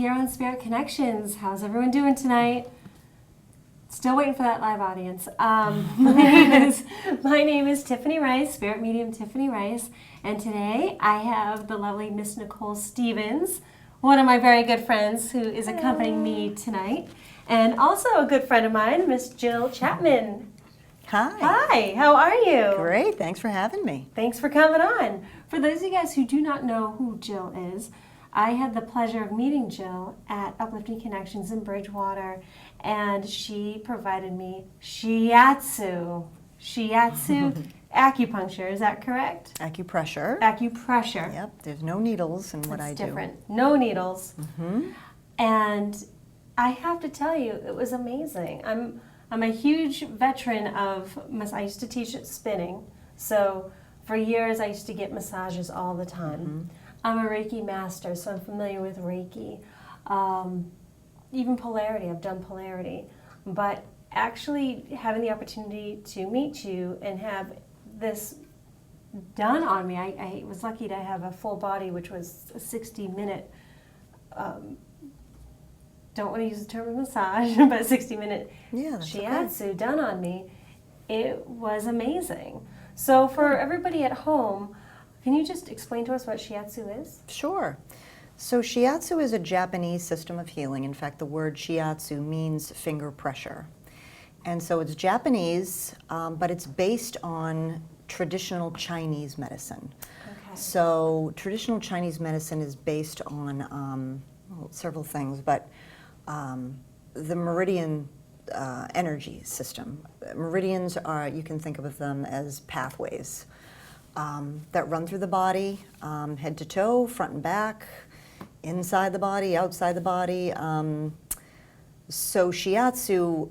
here on Spirit Connections. How's everyone doing tonight? Still waiting for that live audience. My name is Tiffany Rice, Spirit Medium Tiffany Rice, and today I have the lovely Miss Nicole Stevens, one of my very good friends who is accompanying me tonight, and also a good friend of mine, Miss Jill Chapman. Hi. Hi, how are you? Great, thanks for having me. Thanks for coming on. For those of you guys who do not know who Jill is, I had the pleasure of meeting Jill at Uplifting Connections in Bridgewater, and she provided me shiatsu acupuncture. Is that correct? Acupressure. Acupressure. Yep, there's no needles in what That's I do. different. No needles. Mm-hmm. And I have to tell you, it was amazing. I'm a huge veteran of, I used to teach at spinning, so for years I used to get massages all the time. Mm-hmm. I'm a Reiki master, so I'm familiar with Reiki. Even polarity, I've done polarity. But actually having the opportunity to meet you and have this done on me, I was lucky to have a full body, which was a 60-minute, don't want to use the term massage, but 60-minute shiatsu done on me. It was amazing. So for everybody at home, can you just explain to us what shiatsu is? Sure. So shiatsu is a Japanese system of healing. In fact, the word shiatsu means finger pressure. And so it's Japanese, but it's based on traditional Chinese medicine. Okay. So traditional Chinese medicine is based on several things, but the meridian energy system. Meridians are, you can think of them as pathways that run through the body, head to toe, front and back, inside the body, outside the body. So shiatsu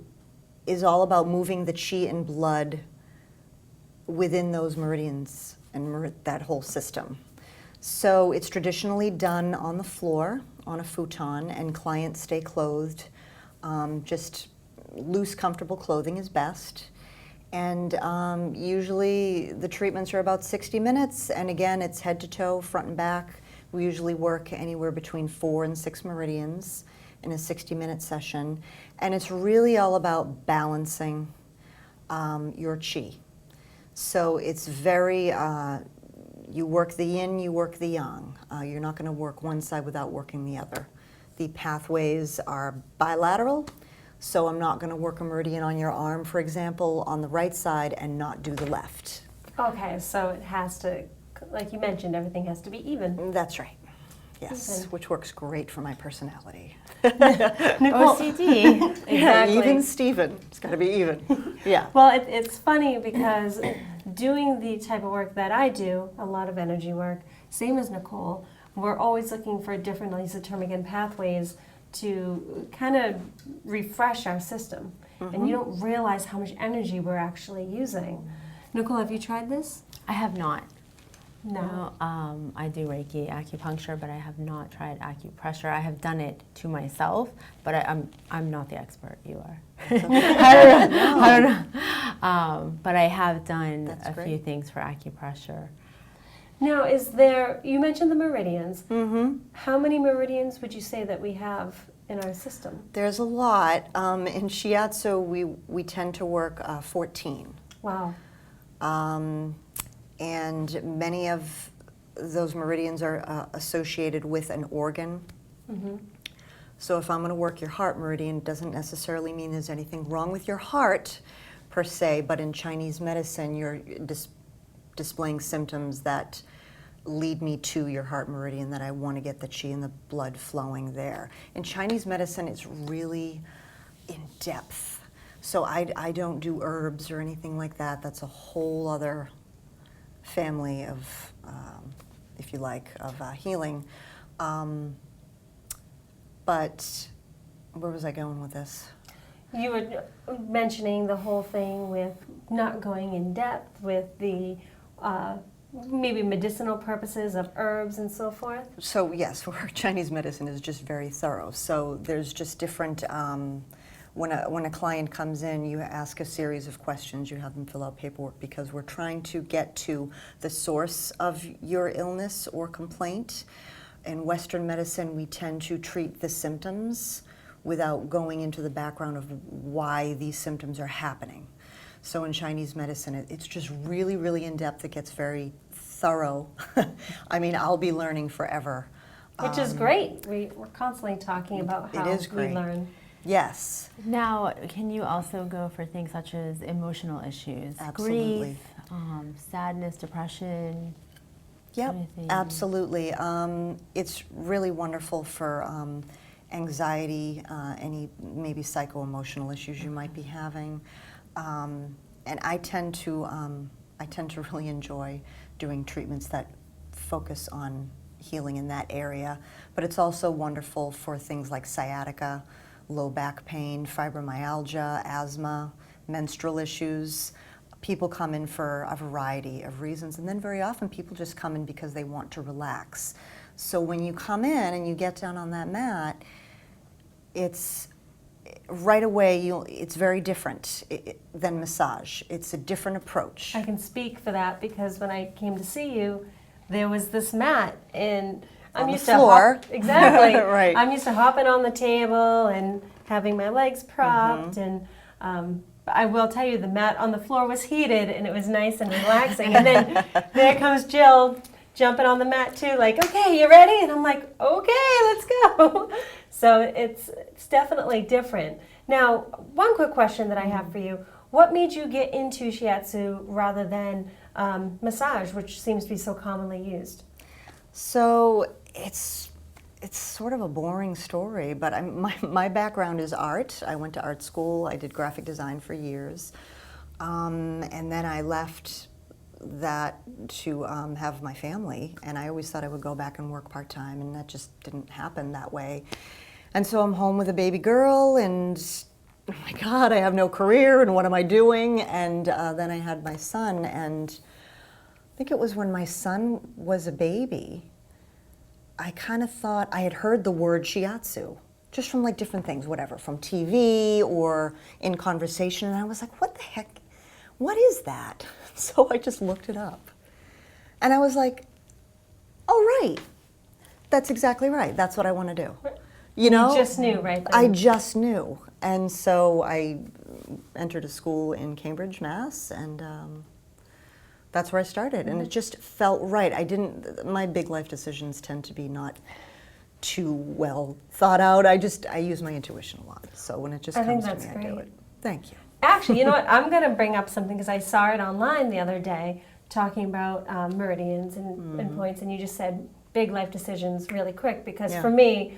is all about moving the chi and blood within those meridians and that whole system. So it's traditionally done on the floor, on a futon, and clients stay clothed. Just loose, comfortable clothing is best. And usually the treatments are about 60 minutes, and again, it's head to toe, front and back. We usually work anywhere between 4 and 6 meridians in a 60-minute session. And it's really all about balancing your chi. So it's very, you work the yin, you work the yang. You're not going to work one side without working the other. The pathways are bilateral. So I'm not going to work a meridian on your arm, for example, on the right side and not do the left. Okay, so it has to, like you mentioned, everything has to be even. That's right. Yes, Even. which works great for my personality. OCD. Exactly. Yeah, even Steven. It's got to be even. Yeah. Well, it's funny because doing the type of work that I do, a lot of energy work, same as Nicole, we're always looking for different isotermic and pathways to kind of refresh our system. Mm-hmm. And you don't realize how much energy we're actually using. Nicole, have you tried this? I have not. No. I do Reiki acupuncture, but I have not tried acupressure. I have done it to myself, but I'm not the expert. You are. I don't know. But I have done few things for acupressure. Now, is there, you mentioned the meridians. Mm-hmm. How many meridians would you say that we have in our system? There's a lot. In shiatsu, we tend to work 14. Wow. And many of those meridians are associated with an organ. Mm-hmm. So if I'm going to work your heart meridian, it doesn't necessarily mean there's anything wrong with your heart, per se, but in Chinese medicine, you're displaying symptoms that lead me to your heart meridian, that I want to get the chi and the blood flowing there. In Chinese medicine, it's really in depth. So I don't do herbs or anything like that. That's a whole other family of, if you like, of healing. But where was I going with this? You were mentioning the whole thing with not going in depth with the maybe medicinal purposes of herbs and so forth. So yes, Chinese medicine is just very thorough. So there's just different, when a client comes in, you ask a series of questions, you have them fill out paperwork, because we're trying to get to the source of your illness or complaint in Western medicine, we tend to treat the symptoms without going into the background of why these symptoms are happening. So in Chinese medicine, it's just really, really in-depth. It gets very thorough. I mean, I'll be learning forever. Which is great. We're constantly talking about how It is great. we learn. Yes. Now, can you also go for things such as emotional issues, Absolutely. grief, sadness, depression? Yep, Anything? absolutely. It's really wonderful for anxiety, any maybe psycho-emotional issues you might be having. And I tend to really enjoy doing treatments that focus on healing in that area. But it's also wonderful for things like sciatica, low back pain, fibromyalgia, asthma, menstrual issues. People come in for a variety of reasons, and then very often people just come in because they want to relax. So when you come in and you get down on that mat, it's right away, it's very different than massage. It's a different approach. I can speak for that because when I came to see you, there was this mat, and I'm On the used floor. to exactly. Right. I'm used to hopping on the table and having my legs propped, and I will tell you, the mat on the floor was heated, and it was nice and relaxing. And then there comes Jill jumping on the mat too, like, okay, you ready? And I'm like, okay, let's go. So it's definitely different. Now, one quick question that I have for you. What made you get into shiatsu rather than massage, which seems to be so commonly used? So it's sort of a boring story, but my background is art. I went to art school. I did graphic design for years. And then I left that to have my family, and I always thought I would go back and work part-time, and that just didn't happen that way. And so I'm home with a baby girl, and oh my God, I have no career, and what am I doing? And then I had my son, and I think it was when my son was a baby, I kind of thought, I had heard the word shiatsu, just from like different things, whatever, from TV or in conversation, and I was like, what the heck? What is that? So I just looked it up. And I was like, oh, right. That's exactly right. That's what I want to do. You know? You just knew, right? I just knew. And so I entered a school in Cambridge, Mass, and that's where I started. And it just felt right. My big life decisions tend to be not too well thought out. I use my intuition a lot. So when it just comes to me, I do it. Thank you. Actually, you know what? I'm going to bring up something because I saw it online the other day talking about meridians and points, and you just said big life decisions really quick because for me,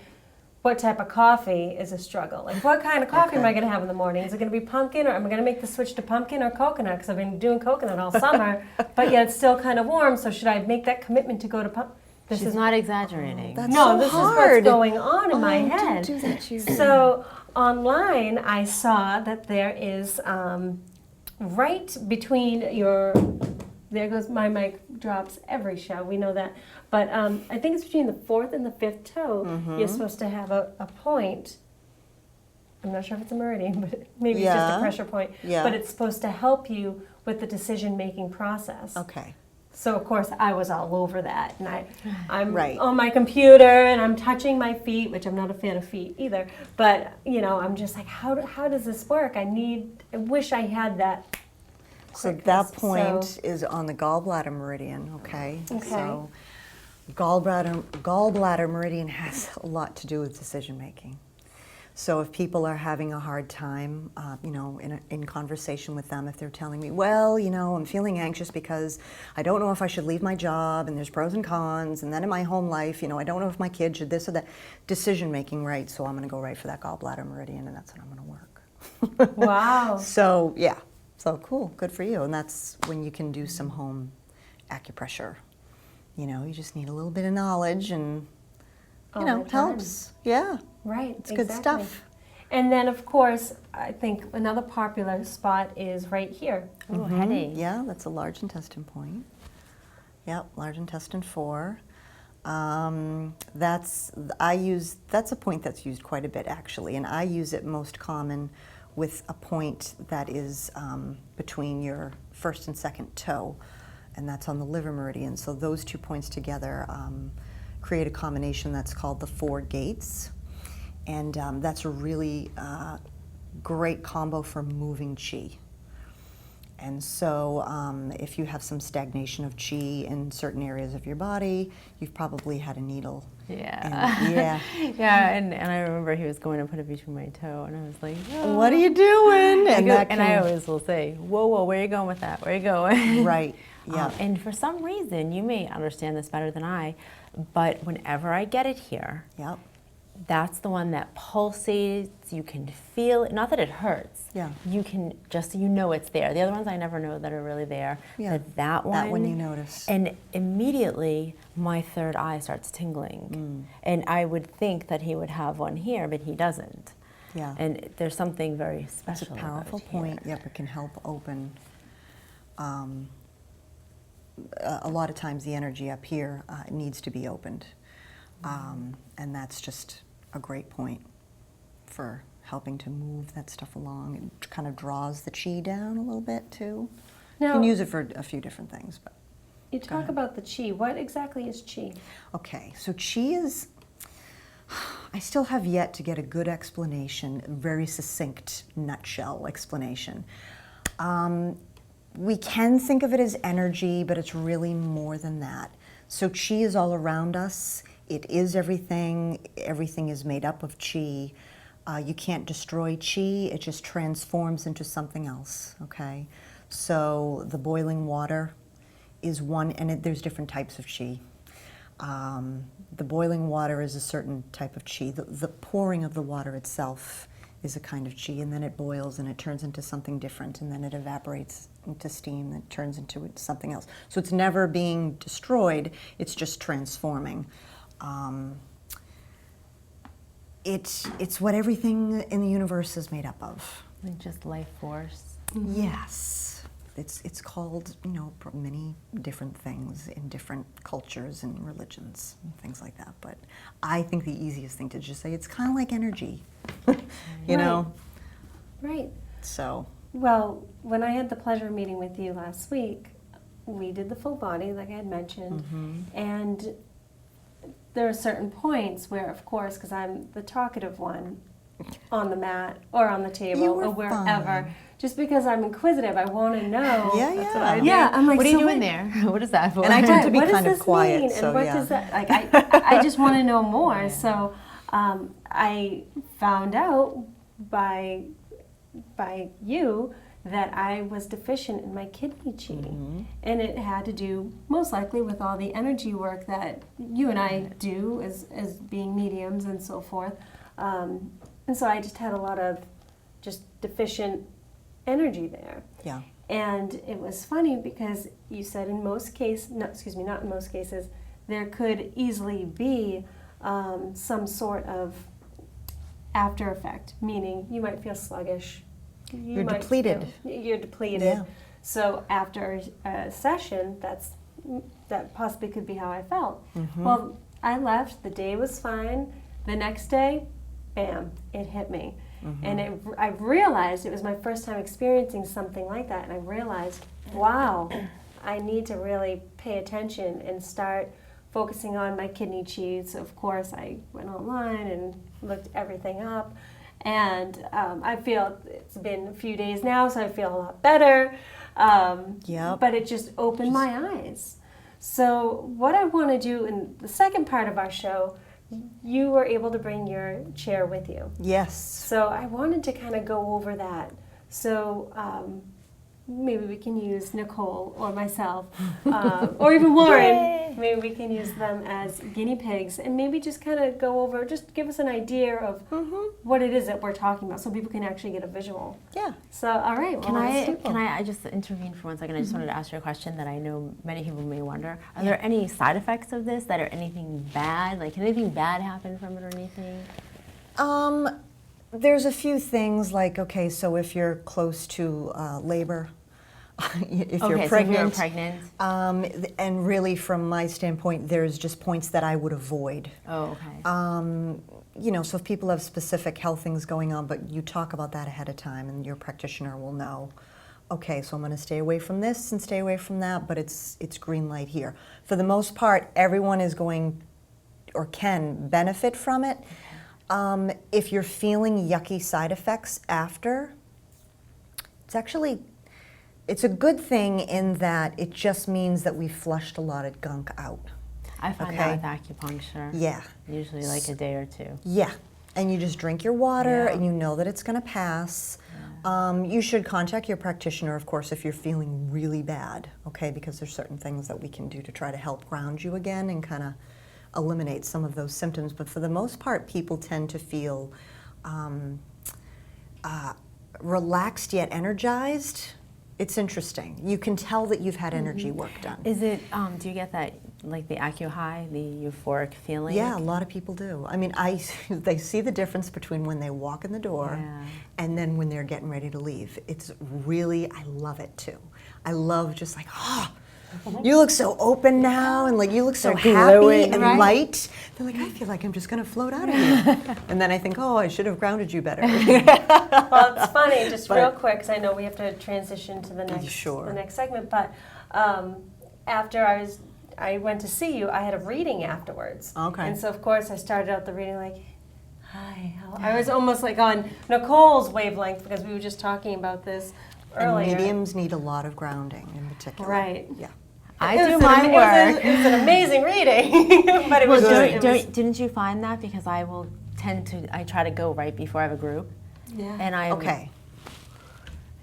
what type of coffee is a struggle? Like, what kind of coffee am I going to have in the morning? Is it going to be pumpkin, or am I going to make the switch to pumpkin or coconut? Because I've been doing coconut all summer, but yet it's still kind of warm, so should I make that commitment to go to pumpkin? She's not exaggerating. That's No, so this hard. is what's going on in my head. Don't do that to you. So online, I saw that there is right between your. There goes my mic drops every show. We know that, but I think it's between the fourth and the fifth toe. You're supposed to have a point. I'm not sure if it's a meridian, but maybe it's just a pressure point. Yeah. But it's supposed to help you with the decision-making process. Okay. So of course I was all over that, and I'm Right. on my computer and I'm touching my feet, which I'm not a fan of feet either. But you know, I'm just like, how does this work? I wish I had that. So quickness. that point is on the gallbladder meridian, okay? Okay. So gallbladder meridian has a lot to do with decision making. So if people are having a hard time, you know, in conversation with them, if they're telling me, well, you know, I'm feeling anxious because I don't know if I should leave my job, and there's pros and cons, and then in my home life, you know, I don't know if my kid should this or that. Decision making, right? So I'm going to go right for that gallbladder meridian, and that's when I'm going to work. Wow. So yeah, so cool, good for you. And that's when you can do some home acupressure. You know, you just need a little bit of knowledge, and you know, the time. helps. Yeah. Right. It's good stuff. And then of course, I think another popular spot is right here. Ooh, headache. Yeah, that's a large intestine point. Yep, large intestine 4. That's a point that's used quite a bit actually, and I use it most common with a point that is between your first and second toe, and that's on the liver meridian. So those 2 points together create a combination that's called the 4 gates. And that's a really great combo for moving qi. And so if you have some stagnation of qi in certain areas of your body, you've probably had a needle. Yeah. And, yeah. Yeah, and I remember he was going to put it between my toe, and I was like, oh. What are you doing? And I always will say, whoa, whoa, where are you going with that? Where are you going? Right, yeah. And for some reason, you may understand this better than I, but whenever I get it here, Yep. that's the one that pulsates. You can feel it. Not that it hurts. Yeah. You can just, you know it's there. The other ones I never know that are really there. Yeah. But that one. That one you notice. And immediately my third eye starts tingling. And I would think that he would have one here, but he doesn't. Yeah. And there's something very special. It's a powerful about point. here. Yep, it can help open. A lot of times the energy up here needs to be opened. And that's just a great point for helping to move that stuff along. It kind of draws the qi down a little bit too. You Now, can use it for a few different things. But you talk ahead. about the qi. What exactly is qi? okay, so qi is, I still have yet to get a good explanation, a very succinct nutshell explanation. We can think of it as energy, but it's really more than that. So qi is all around us. It is everything. Everything is made up of qi. You can't destroy qi. It just transforms into something else, okay? So the boiling water is one, and there's different types of qi. The boiling water is a certain type of qi. The pouring of the water itself is a kind of qi, and then it boils and it turns into something different, and then it evaporates into steam and turns into something else. So it's never being destroyed, it's just transforming. It's what everything in the universe is made up of. Like just life force. Yes. It's called, many different things in different cultures and religions and things like that. But I think the easiest thing to just say, it's kind of like energy, you know? Right. So. Well, when I had the pleasure of meeting with you last week, we did the full body, like I had mentioned, and there are certain points where, of course, because I'm the talkative one on the mat or on the table or wherever, fine. just because I'm inquisitive, I want to know. Yeah, That's what I do. Yeah, I'm like, what are you so doing there? What is that for? And I tend to be what does kind of this quiet, mean? so And what yeah. does that, like, I just want to know more. So I found out by you that I was deficient in my kidney qi. And it had to do most likely with all the energy work that you and I do as being mediums and so forth. And so I just had a lot of just deficient energy there. Yeah. And it was funny because you said in most cases, not in most cases, there could easily be some sort of after effect, meaning you might feel sluggish. You're depleted. You're depleted. Yeah. So after a session, that possibly could be how I felt. Well, I left, the day was fine. The next day, bam, it hit me. And I realized it was my first time experiencing something like that, and I realized, wow, I need to really pay attention and start focusing on my kidney qi. So of course I went online and looked everything up, and I feel it's been a few days now, so I feel a lot better. But it just opened my eyes. So what I want to do in the second part of our show, you were able to bring your chair with you. Yes. So I wanted to kind of go over that. So maybe we can use Nicole or myself, or even Lauren. Yay. Maybe we can use them as guinea pigs, and maybe just kind of go over, just give us an idea of what it is that we're talking about, so people can actually get a visual. Yeah. So, all right. Well, Can I just intervene for 1 second? I just wanted to ask you a question that I know many people may wonder. Are there any side effects of this that are anything bad? Like, can anything bad happen from it or anything? There's a few things like, okay, so if you're close to labor, if you're pregnant, and really from my standpoint, there's just points that I would avoid. Oh, okay. So if people have specific health things going on, but you talk about that ahead of time and your practitioner will know, okay, so I'm going to stay away from this and stay away from that, but it's green light here. For the most part, everyone is going or can benefit from it. If you're feeling yucky side effects after, it's a good thing in that it just means that we flushed a lot of gunk out. I find that with acupuncture. Yeah. Usually like a day or two. Yeah. And you just drink your water Yeah. and you know that it's going to pass. You should contact your practitioner, of course, if you're feeling really bad, okay? Because there's certain things that we can do to try to help ground you again and kind of eliminate some of those symptoms. But for the most part, people tend to feel relaxed yet energized. It's interesting. You can tell that you've had energy work done. Is it, do you get that, like the acu-high, the euphoric feeling? Yeah, a lot of people do. I mean, they see the difference between when they walk in the door and then when they're getting ready to leave. It's really, I love it too. I love just like, you look so open now, and like you look so happy and light. They're like, I feel like I'm just going to float out of here. And then I think, oh, I should have grounded you better. Well, it's funny, just real quick, because I know we have to transition to the next segment. But after I went to see you, I had a reading afterwards. Okay. And so of course I started out the reading like, hi. I was almost like on Nicole's wavelength because we were just talking about this earlier. And mediums need a lot of grounding in particular. Right. Yeah. I do my work. It was an amazing reading, but it was Didn't you find that? Because I will I try to go right before I have a group. Yeah. And I Okay.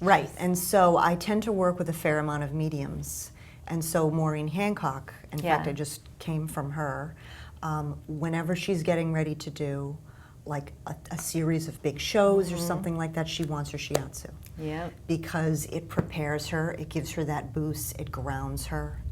Right, and so I tend to work with a fair amount of mediums. And so Maureen Hancock, in fact, I just came from her, whenever she's getting ready to do like a series of big shows or something like that, she wants her shiatsu. Yeah. Because it prepares her, it gives her that boost, it grounds her.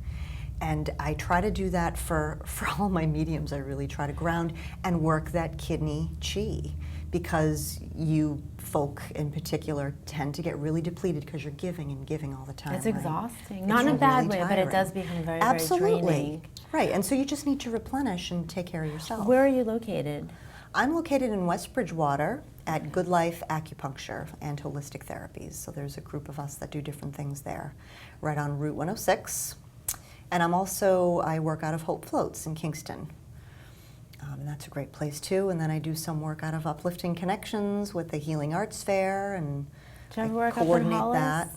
And I try to do that for all my mediums. I really try to ground and work that kidney chi, because you folk in particular tend to get really depleted because you're giving and giving all the time. It's right? exhausting. Not in a bad way, but it does become very, very draining. Right, and so you just need to replenish and take care of yourself. Where are you located? I'm located in West Bridgewater at Good Life Acupuncture and Holistic Therapies. So there's a group of us that do different things there, right on Route 106. And I work out of Hope Floats in Kingston. And that's a great place too. And then I do some work out of Uplifting Connections with the Healing Arts Fair, and Do you ever work coordinate up in Hollis? that.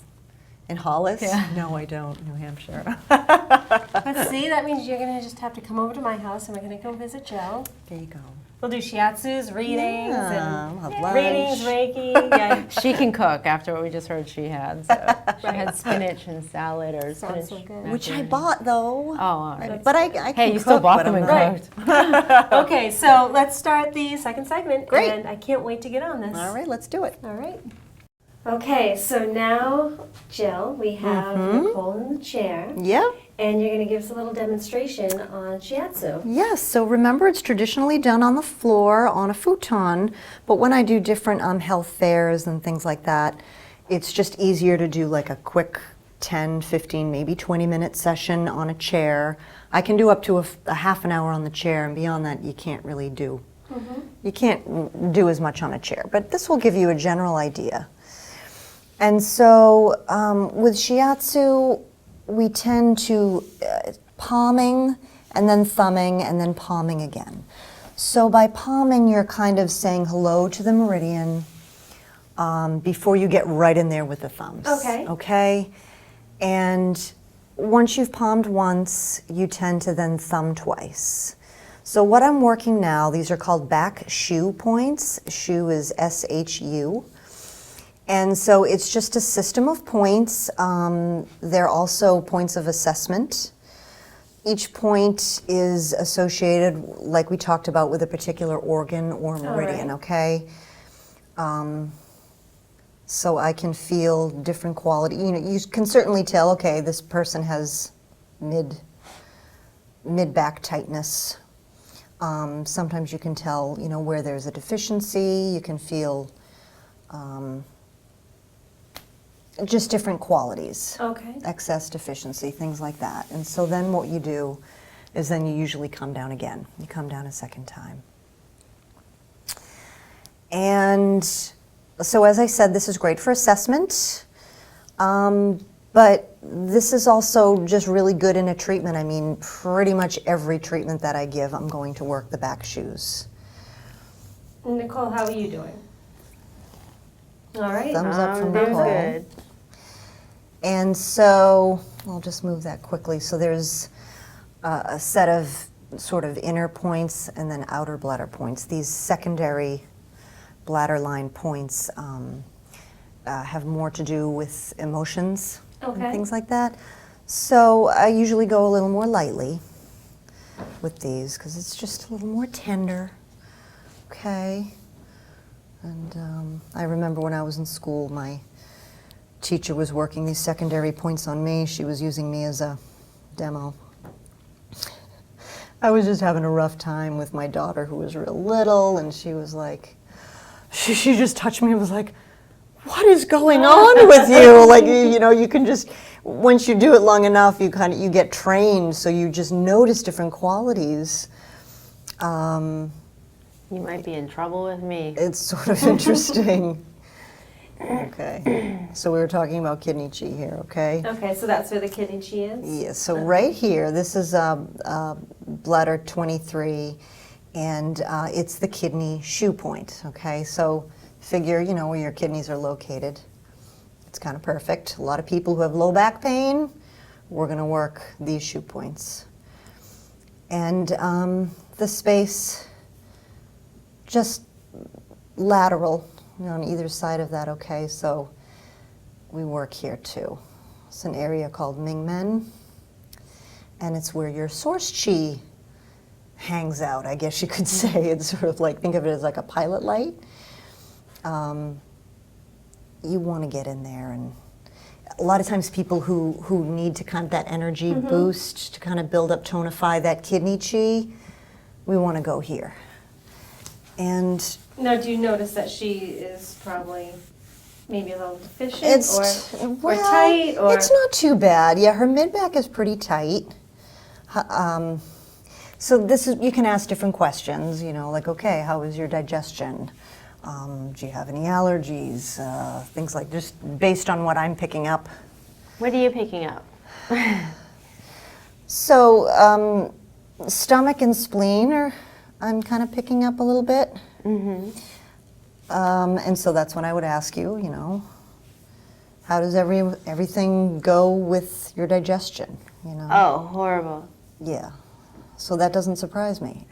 In Hollis? Yeah. No, I don't. New Hampshire. But see, that means you're going to just have to come over to my house and we're going to go visit Joe. There you go. We'll do shiatsus, readings, Yeah, we'll have lunch. readings, Reiki. Yeah. She can cook after what we just heard she had. So she had spinach and salad or Sounds spinach. so good. Which I macaroni. bought though. Oh, all right. But I can Hey, you cook, still bought but them I'm and not- cooked. Okay, so let's start the second segment. Great. And I can't wait to get on this. All right, let's do it. All right. Okay, so now, Jill, we have Nicole in the chair, Yeah. and you're going to give us a little demonstration on shiatsu. Yes, so remember it's traditionally done on the floor on a futon, but when I do different health fairs and things like that, it's just easier to do like a quick 10, 15, maybe 20-minute session on a chair. I can do up to a half an hour on the chair, and beyond that you can't really do. You can't do as much on a chair, but this will give you a general idea. And so with shiatsu, we tend to palming and then thumbing and then palming again. So by palming, you're kind of saying hello to the meridian before you get right in there with the thumbs. Okay. Okay? And once you've palmed once, you tend to then thumb twice. So what I'm working now, these are called back shu points. Shu is S-H-U. And so it's just a system of points. They're also points of assessment. Each point is associated, like we talked about, with a particular organ or meridian, right. okay? So I can feel different quality. You know, you can certainly tell, okay, this person has mid-back tightness. Sometimes you can tell, you know, where there's a deficiency. You can feel just different qualities. Okay. Excess, deficiency, things like that. And so then what you do is then you usually come down again. You come down a second time. And so as I said, this is great for assessment. But this is also just really good in a treatment. I mean, pretty much every treatment that I give, I'm going to work the back shoes. Nicole, how are you doing? All right. Thumbs up from Doing Nicole. good. And so, I'll just move that quickly. So there's a set of sort of inner points and then outer bladder points. These secondary bladder line points have more to do with emotions Okay. and things like that. So I usually go a little more lightly with these because it's just a little more tender. Okay. And I remember when I was in school, my teacher was working these secondary points on me. She was using me as a demo. I was just having a rough time with my daughter who was real little, and she was like, she just touched me and was like, what is going on with you? Like, you know, you can just, once you do it long enough, you get trained, so you just notice different qualities. You might be in trouble with me. It's sort of interesting. Okay, so we were talking about kidney chi here, okay? Okay, so that's where the kidney chi is? Yeah, so right here, this is bladder 23, and it's the kidney shoe point, okay? So figure, you know, where your kidneys are located. It's kind of perfect. A lot of people who have low back pain, we're gonna work these shoe points. And the space, just lateral, you know, on either side of that, okay? So we work here too. It's an area called Mingmen, and it's where your source chi hangs out, I guess you could say. It's sort of like, think of it as like a pilot light. You want to get in there, and a lot of times people who need to kind of that energy boost to kind of build up, tonify that kidney chi, we want to go here. And Now, do you notice that she is probably maybe a little deficient or tight? Or it's not too bad. Yeah, her mid-back is pretty tight. So this is, you can ask different questions, you know, like, okay, how is your digestion? Do you have any allergies? Things like, just based on what I'm picking up. What are you picking up? So stomach and spleen are, I'm kind of picking up a little bit. And so that's when I would ask you, you know, how does everything go with your digestion, you know? Oh, horrible. Yeah. So that doesn't surprise me.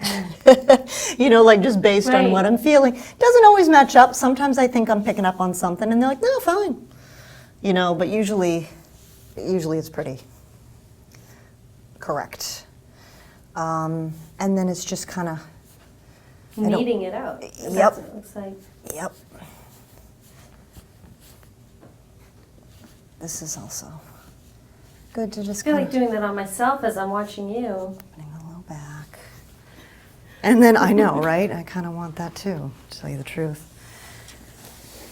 You know, like just based on what I'm feeling. Doesn't always match up. Sometimes I think I'm picking up on something and they're like, no, fine. You know, but usually it's pretty correct. And then it's just kind of kneading it out. That's Yep. what it looks like. Yep. This is also good to just I feel kind like of doing that on myself as I'm watching you. opening a little back. And then I know, right? I kind of want that too, to tell you the truth.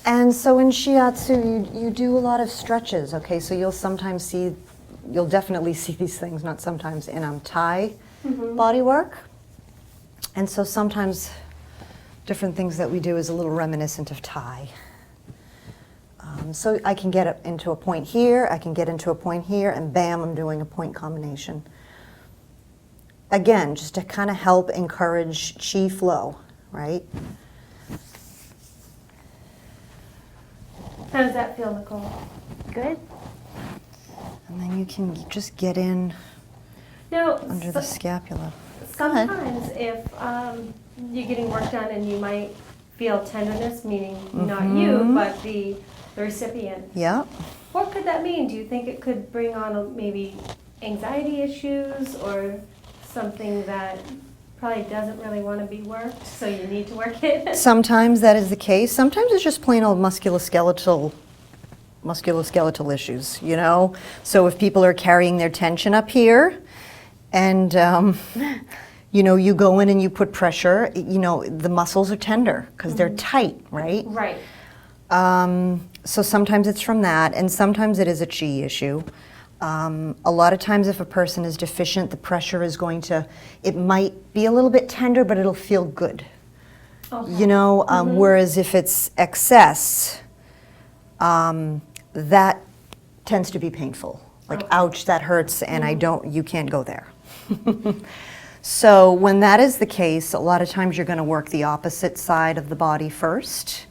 And so in shiatsu, you do a lot of stretches, okay? So you'll sometimes see, you'll definitely see these things, not sometimes, in Thai body work. And so sometimes different things that we do is a little reminiscent of Thai. So I can get into a point here, I can get into a point here, and bam, I'm doing a point combination. Again, just to kind of help encourage chi flow, right? How does that feel, Nicole? Good. And then you can just get in Now, under the scapula. sometimes if you're getting work done and you might feel tenderness, meaning not you, but the recipient, Yeah. what could that mean? Do you think it could bring on maybe anxiety issues or something that probably doesn't really want to be worked, so you need to work it? Sometimes that is the case. Sometimes it's just plain old musculoskeletal issues, you know? So if people are carrying their tension up here and, you know, you go in and you put pressure, you know, the muscles are tender because they're tight, right? Right. So sometimes it's from that, and sometimes it is a chi issue. A lot of times if a person is deficient, the pressure is going to, it might be a little bit tender, but it'll feel good. Okay. You know, whereas if it's excess, that tends to be painful. Like, Okay. ouch, that hurts, and you can't go there. So when that is the case, a lot of times you're going to work the opposite side of the body first.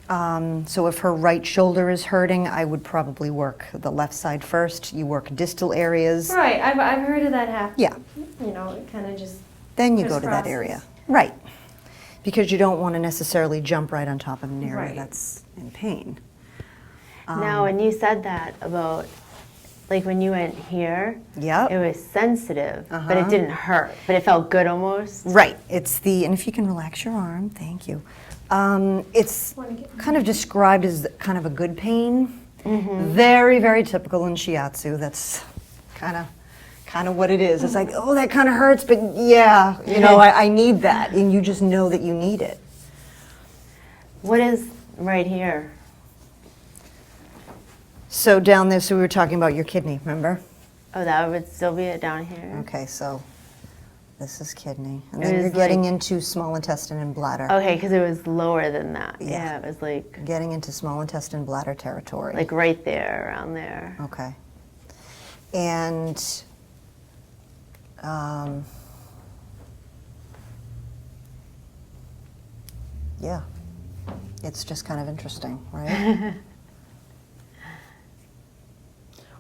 So if her right shoulder is hurting, I would probably work the left side first. You work distal areas. Right, I've heard of that happen. Yeah. You know, it kind of just. Then you go to that crisscrosses. area. Right. Because you don't want to necessarily jump right on top of an area Right. that's in pain. Now, when you said that about, like when you went here, Yep. it was sensitive, but Uh-huh. it didn't hurt, but it felt good almost. Right. It's and if you can relax your arm, thank you. It's Wanna get- kind of described as kind of a good pain. Very, very typical in shiatsu. That's kind of what it is. It's like, oh, that kind of hurts, but yeah, I need that, and you just know that you need it. What is right here? So down there, so we were talking about your kidney, remember? Oh, that would still be it down here? Okay, so this is kidney, and It then you're was getting like- into small intestine and bladder. Okay, because it was lower than that. Yeah. Yeah, it was like Getting into small intestine, bladder territory. right there, around there. Okay. And yeah, it's just kind of interesting, right?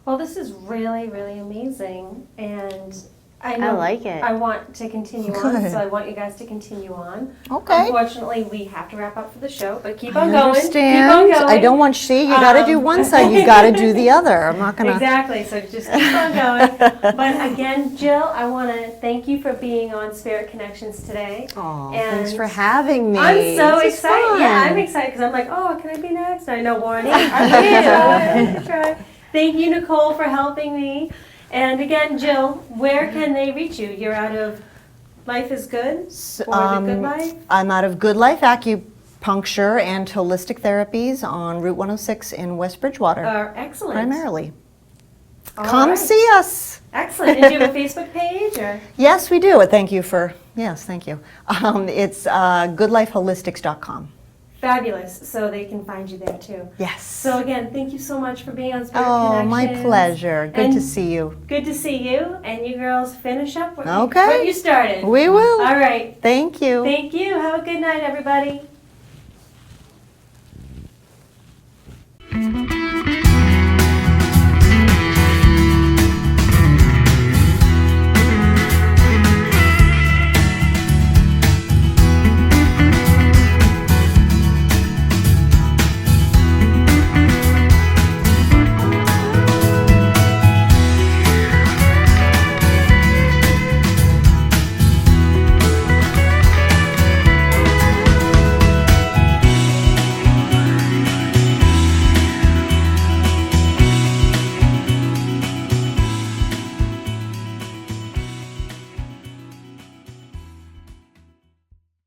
Well, this is really, really amazing, and I know like it. I want to continue on, Good. so I want you guys to continue on. Okay. Unfortunately, we have to wrap up for the show, but keep I on going. understand. Keep on going. I don't want you got to do one side, you got to do the other. I'm not going to. Exactly. So just keep on going. But again, Jill, I want to thank you for being on Spirit Connections today. Oh, And thanks for having me. I'm so This is excited. Yeah, fun. I'm excited because I'm like, oh, can I be next? I know Warren. I can try. Thank you, Nicole, for helping me. And again, Jill, where can they reach you? You're out of Life is Good or The Good Life? I'm out of Good Life Acupuncture and Holistic Therapies on Route 106 in West Bridgewater, Excellent. primarily. All Come right. see us. Excellent. And do you have a Facebook page? Or? Yes, we do. Thank you. It's goodlifeholistics.com. Fabulous. So they can find you there too. Yes. So again, thank you so much for being on Spirit Oh, Connections. my pleasure. Good to And see you. Good to see you. And you girls finish up what Okay. you started. We will. All right. Thank you. Thank you. Have a good night, everybody.